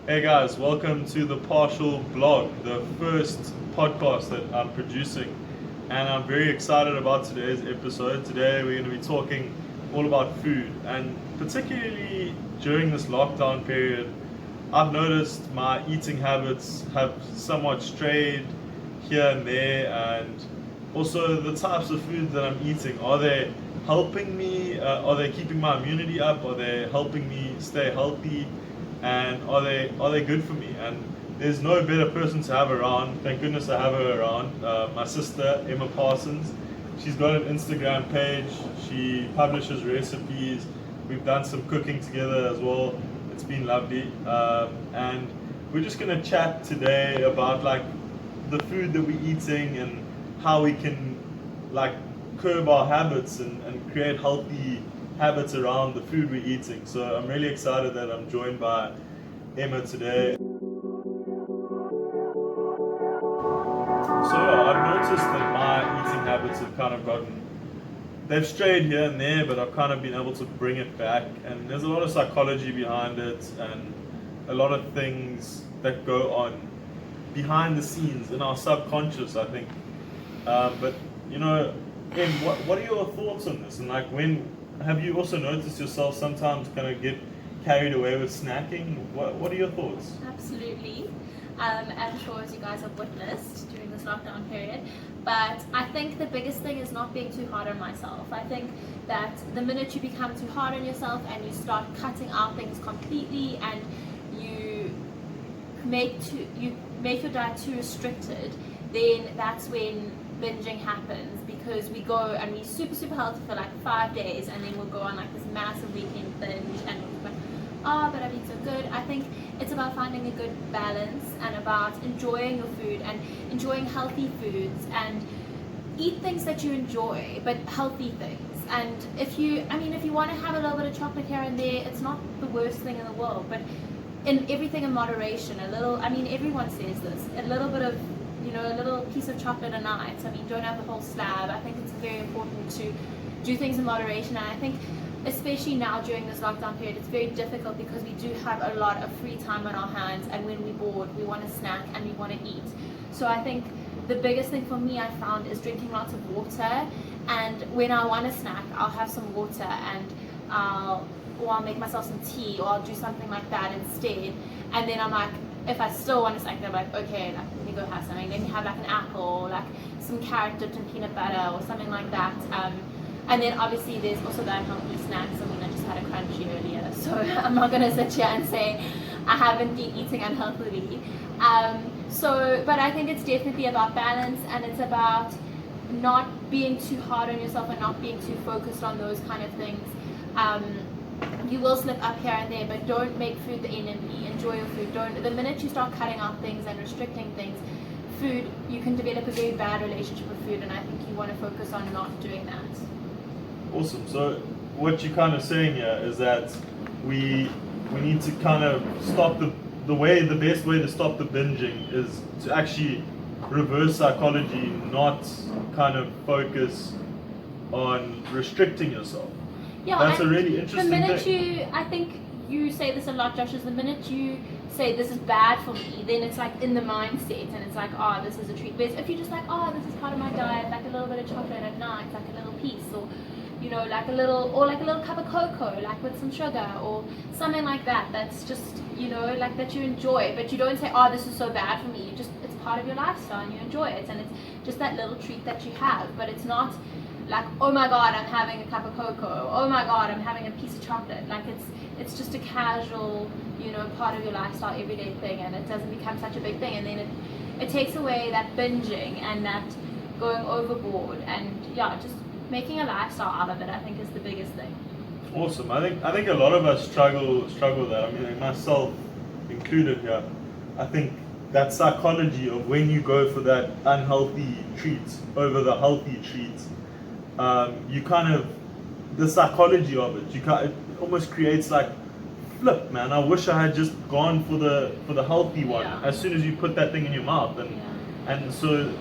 Hey guys, welcome to the Parshall Blog, the first podcast that I'm producing. And I'm very excited about today's episode. Today we're going to be talking all about food, and particularly during this lockdown period, I've noticed my eating habits have somewhat strayed here and there, and also the types of food that I'm eating. Are they helping me? Are they keeping my immunity up? Are they helping me stay healthy? And are they good for me? And there's no better person to have around. Thank goodness I have her around. My sister Emma Parsons. She's got an Instagram page. She publishes recipes. We've done some cooking together as well. It's been lovely. And we're just gonna chat today about like the food that we're eating and how we can like curb our habits and create healthy habits around the food we're eating. So I'm really excited that I'm joined by Emma today. So I've noticed that my eating habits have kind of they've strayed here and there, but I've kind of been able to bring it back. And there's a lot of psychology behind it and a lot of things that go on behind the scenes in our subconscious, I think. But you know, Em, what are your thoughts on this? And like, when have you also noticed yourself sometimes kind of get carried away with snacking? What are your thoughts? Absolutely. I'm sure as you guys have witnessed during this lockdown period. But I think the biggest thing is not being too hard on myself. I think that the minute you become too hard on yourself and you start cutting out things completely and you make your diet too restricted, then that's when binging happens, because we go and we super healthy for like 5 days and then we'll go on like this massive weekend binge and we're like, oh, but I've eaten so good. I think it's about finding a good balance and about enjoying your food and enjoying healthy foods and eat things that you enjoy, but healthy things. And if you want to have a little bit of chocolate here and there, it's not the worst thing in the world, but in everything in moderation. Everyone says this, a little bit of, a little piece of chocolate a night. Don't have the whole slab. I think it's very important to do things in moderation, and I think especially now during this lockdown period, it's very difficult because we do have a lot of free time on our hands, and when we're bored, we want to snack and we want to eat. So I think the biggest thing for me I found is drinking lots of water, and when I want to snack, I'll have some water and I'll make myself some tea, or I'll do something like that instead. And then I'm like, if I still want to snack, I'm like, okay, let me go have something. Let me have like an apple, or like some carrot dipped in peanut butter, or something like that. And then obviously there's also the unhealthy snacks. I just had a crunchy earlier, so I'm not going to sit here and say I haven't been eating unhealthily. But I think it's definitely about balance, and it's about not being too hard on yourself and not being too focused on those kind of things. You will slip up here and there, but don't make food the enemy. Enjoy your food. The minute you start cutting out things and restricting things, you can develop a very bad relationship with food, and I think you want to focus on not doing that. Awesome. So what you're kind of saying here is that we need to kind of stop the best way to stop the binging is to actually reverse psychology, not kind of focus on restricting yourself. Yeah, that's a really interesting thing. I think you say this a lot, Josh, is the minute you say this is bad for me, then it's like in the mindset, and it's like, oh, this is a treat. Whereas if you're just like, oh, this is part of my diet, like a little bit of chocolate at night, like a little piece, or like a little cup of cocoa, like with some sugar, or something like that. That's just, like that you enjoy, but you don't say, oh, this is so bad for me. It's part of your lifestyle, and you enjoy it, and it's just that little treat that you have. But it's not like, oh my god, I'm having a cup of cocoa, oh my god, I'm having a piece of chocolate. Like it's just a casual, part of your lifestyle, everyday thing, and it doesn't become such a big thing, and then it takes away that binging and that going overboard, and just making a lifestyle out of it, I think, is the biggest thing. Awesome. I think a lot of us struggle with that. Myself included here. I think that psychology of when you go for that unhealthy treat over the healthy treat, you kind of, the psychology of it, it almost creates like, flip, man, I wish I had just gone for the healthy one as soon as you put that thing in your mouth. And so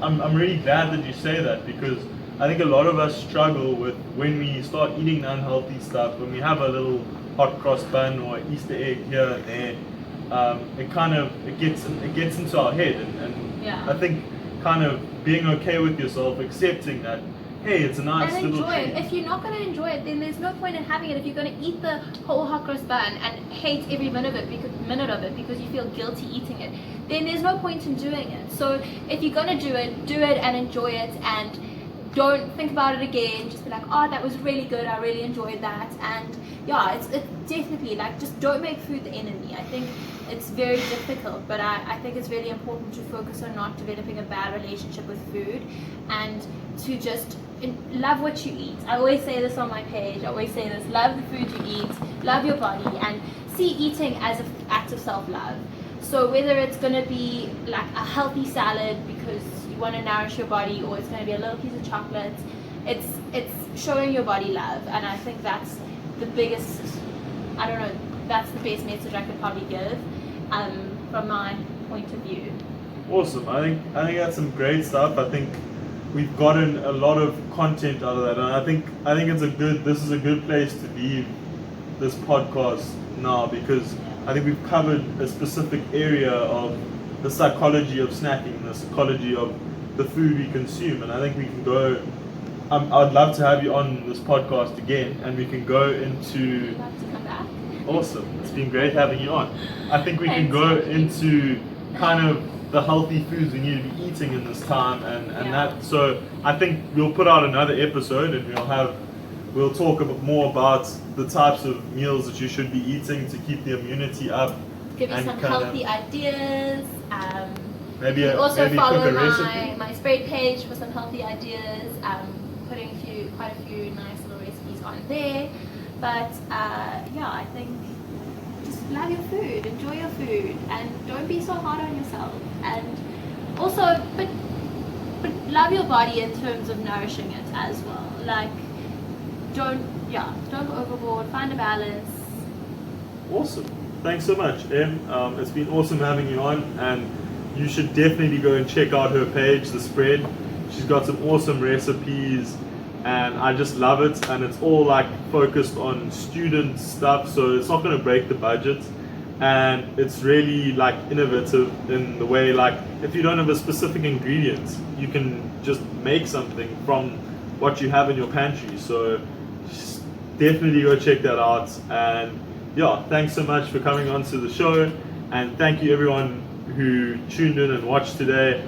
I'm really glad that you say that, because I think a lot of us struggle with when we start eating unhealthy stuff, when we have a little hot cross bun or Easter egg here and there, it gets into our head, and Yeah. I think kind of being okay with yourself, accepting that, hey, it's a nice And little enjoy it. treat. If you're not going to enjoy it, then there's no point in having it. If you're going to eat the whole hot cross bun and hate every minute of it because you feel guilty eating it, then there's no point in doing it. So if you're going to do it and enjoy it, and don't think about it again. Just be like, oh, that was really good. I really enjoyed that. And yeah, it's definitely like, just don't make food the enemy. I think it's very difficult, but I think it's really important to focus on not developing a bad relationship with food, and to just love what you eat. I always say this on my page. I always say this: love the food you eat, love your body, and see eating as an act of self-love. So whether it's going to be like a healthy salad because you want to nourish your body, or it's going to be a little piece of chocolate, it's showing your body love. And I think that's the biggest, I don't know, that's the best message I could probably give from my point of view. Awesome. I think that's some great stuff. I think we've gotten a lot of content out of that, and I think this is a good place to leave this podcast now, because I think we've covered a specific area of the psychology of snacking, the psychology of the food we consume, and I think we can go. I'd love to have you on this podcast again, and we can go into. I'd love to come back. Awesome. It's been great having you on. I think we can Thanks, go Angie. into kind of the healthy foods we need to be eating in this time, and Yeah. that. So I think we'll put out another episode, and we'll talk a bit more about the types of meals that you should be eating to keep the immunity up. Give you And some kinda- healthy ideas. Maybe You can also maybe follow cook a recipe. my spread page for some healthy ideas. Putting quite a few nice little recipes on there. But yeah, I think just love your food, enjoy your food, and don't be so hard on yourself. And also, but love your body in terms of nourishing it as well. Like, don't go overboard. Find a balance. Awesome. Thanks so much, Em. It's been awesome having you on, and you should definitely go and check out her page, The Spread. She's got some awesome recipes, and I just love it. And it's all like focused on student stuff, so it's not going to break the budget. And it's really like innovative in the way, like, if you don't have a specific ingredient, you can just make something from what you have in your pantry. So just definitely go check that out. And yeah, thanks so much for coming on to the show, and thank you everyone who tuned in and watched today.